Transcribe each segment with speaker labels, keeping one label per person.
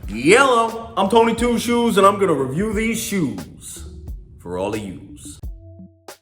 Speaker 1: Yellow, I'm Tony Two Shoes, and I'm gonna review these shoes for all of yous.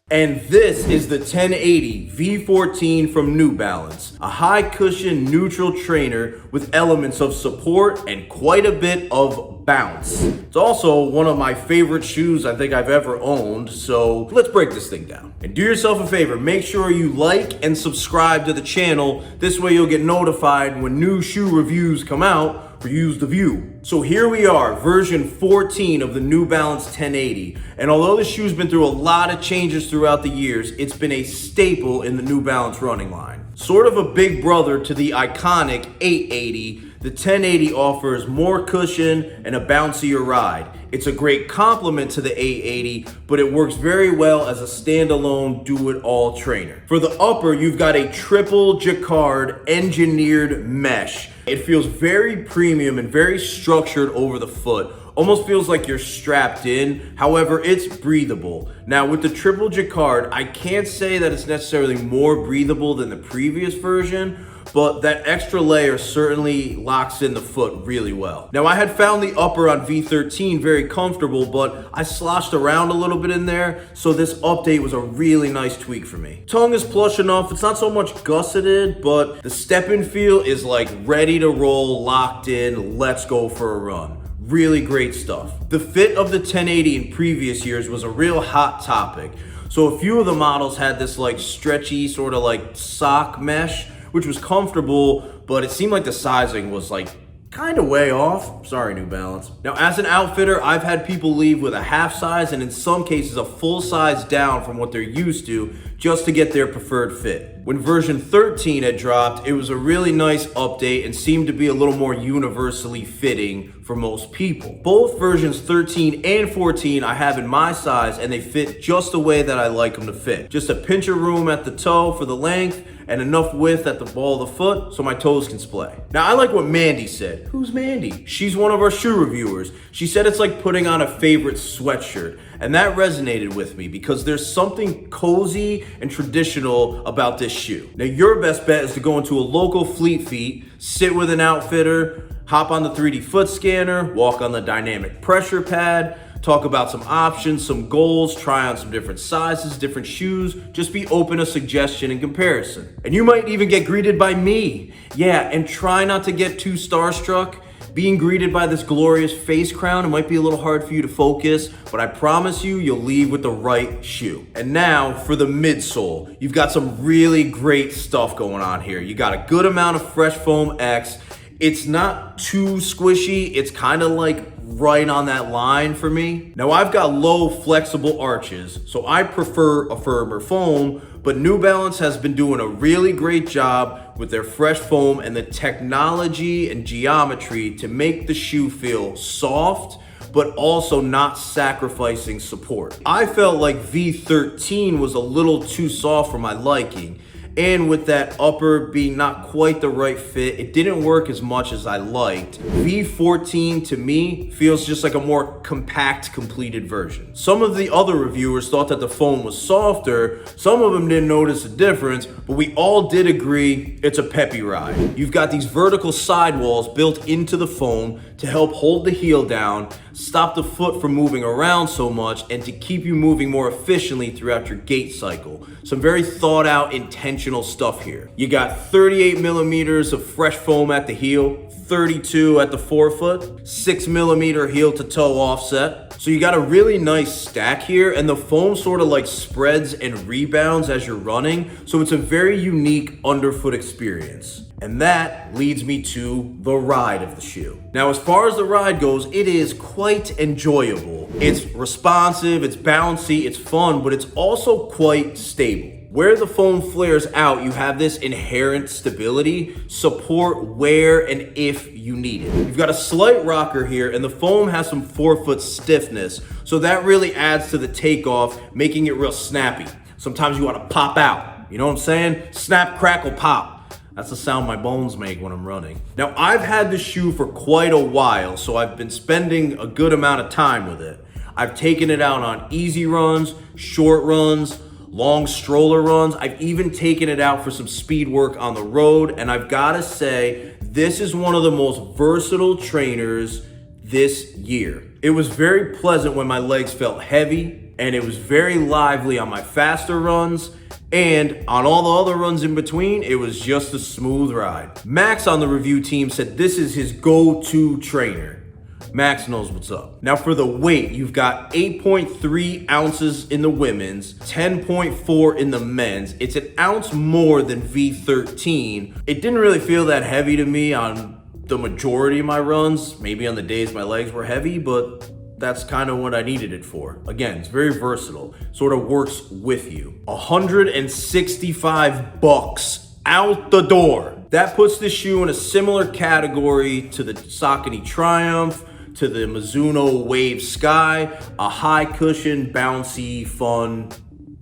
Speaker 1: And this is the 1080 V14 from New Balance, a high cushion neutral trainer with elements of support and quite a bit of bounce. It's also one of my favorite shoes I think I've ever owned, so let's break this thing down. And do yourself a favor, make sure you like and subscribe to the channel. This way you'll get notified when new shoe reviews come out. Use the view. So here we are, version 14 of the New Balance 1080. And although the shoe's been through a lot of changes throughout the years, it's been a staple in the New Balance running line. Sort of a big brother to the iconic 880, the 1080 offers more cushion and a bouncier ride. It's a great complement to the 880, but it works very well as a standalone do-it-all trainer. For the upper, you've got a triple jacquard engineered mesh. It feels very premium and very structured over the foot. Almost feels like you're strapped in. However, it's breathable. Now with the triple jacquard, I can't say that it's necessarily more breathable than the previous version, but that extra layer certainly locks in the foot really well. Now I had found the upper on V13 very comfortable, but I sloshed around a little bit in there, so this update was a really nice tweak for me. Tongue is plush enough, it's not so much gusseted, but the step-in feel is like ready to roll, locked in, let's go for a run. Really great stuff. The fit of the 1080 in previous years was a real hot topic. So a few of the models had this like stretchy sort of like sock mesh, which was comfortable, but it seemed like the sizing was like kind of way off. Sorry, New Balance. Now, as an outfitter, I've had people leave with a half size and in some cases a full size down from what they're used to just to get their preferred fit. When version 13 had dropped, it was a really nice update and seemed to be a little more universally fitting for most people. Both versions 13 and 14 I have in my size and they fit just the way that I like them to fit. Just a pinch of room at the toe for the length and enough width at the ball of the foot so my toes can splay. Now I like what Mandy said. Who's Mandy? She's one of our shoe reviewers. She said it's like putting on a favorite sweatshirt, and that resonated with me because there's something cozy and traditional about this shoe. Now your best bet is to go into a local Fleet Feet, sit with an outfitter, hop on the 3D foot scanner, walk on the dynamic pressure pad, talk about some options, some goals, try on some different sizes, different shoes, just be open to suggestion and comparison. And you might even get greeted by me. Yeah, and try not to get too starstruck. Being greeted by this glorious face crown, it might be a little hard for you to focus, but I promise you, you'll leave with the right shoe. And now for the midsole. You've got some really great stuff going on here. You got a good amount of Fresh Foam X. It's not too squishy. It's kind of like right on that line for me. Now I've got low flexible arches, so I prefer a firmer foam, but New Balance has been doing a really great job with their Fresh Foam and the technology and geometry to make the shoe feel soft, but also not sacrificing support. I felt like V13 was a little too soft for my liking. And with that upper being not quite the right fit, it didn't work as much as I liked. V14 to me feels just like a more compact, completed version. Some of the other reviewers thought that the foam was softer. Some of them didn't notice a difference, but we all did agree it's a peppy ride. You've got these vertical sidewalls built into the foam to help hold the heel down, stop the foot from moving around so much, and to keep you moving more efficiently throughout your gait cycle. Some very thought out, intentional stuff here. You got 38 millimeters of Fresh Foam at the heel, 32 at the forefoot, 6 millimeter heel to toe offset. So you got a really nice stack here, and the foam sort of like spreads and rebounds as you're running. So it's a very unique underfoot experience. And that leads me to the ride of the shoe. Now, as far as the ride goes, it is quite enjoyable. It's responsive, it's bouncy, it's fun, but it's also quite stable. Where the foam flares out, you have this inherent stability, support where and if you need it. You've got a slight rocker here, and the foam has some forefoot stiffness, so that really adds to the takeoff, making it real snappy. Sometimes you want to pop out, you know what I'm saying? Snap, crackle, pop. That's the sound my bones make when I'm running. Now, I've had this shoe for quite a while, so I've been spending a good amount of time with it. I've taken it out on easy runs, short runs, long stroller runs. I've even taken it out for some speed work on the road, and I've gotta say, this is one of the most versatile trainers this year. It was very pleasant when my legs felt heavy, and it was very lively on my faster runs, and on all the other runs in between, it was just a smooth ride. Max on the review team said this is his go-to trainer. Max knows what's up. Now for the weight, you've got 8.3 ounces in the women's, 10.4 in the men's. It's an ounce more than V13. It didn't really feel that heavy to me on the majority of my runs, maybe on the days my legs were heavy, but that's kind of what I needed it for. Again, it's very versatile, sort of works with you. $165 out the door. That puts the shoe in a similar category to the Saucony Triumph, to the Mizuno Wave Sky, a high cushion, bouncy, fun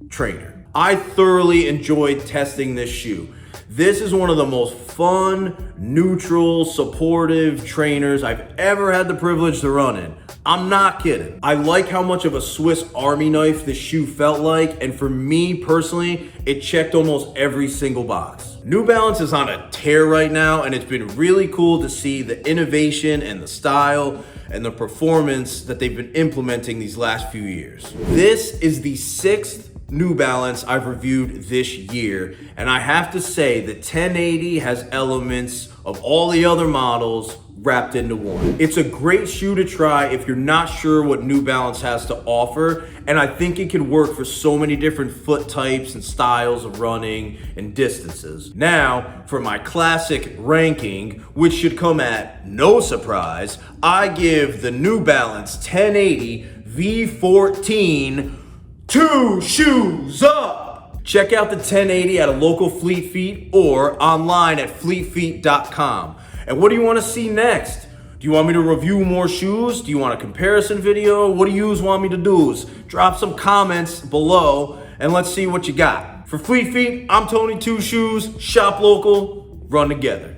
Speaker 1: trainer. I thoroughly enjoyed testing this shoe. This is one of the most fun, neutral, supportive trainers I've ever had the privilege to run in. I'm not kidding. I like how much of a Swiss Army knife this shoe felt like, and for me personally, it checked almost every single box. New Balance is on a tear right now, and it's been really cool to see the innovation and the style and the performance that they've been implementing these last few years. This is the 6th New Balance I've reviewed this year, and I have to say the 1080 has elements of all the other models wrapped into one. It's a great shoe to try if you're not sure what New Balance has to offer, and I think it can work for so many different foot types and styles of running and distances. Now, for my classic ranking, which should come at no surprise, I give the New Balance 1080 V14 2 shoes up. Check out the 1080 at a local Fleet Feet or online at fleetfeet.com. And what do you want to see next? Do you want me to review more shoes? Do you want a comparison video? What do you want me to do? Drop some comments below and let's see what you got. For Fleet Feet, I'm Tony Two Shoes. Shop local, run together.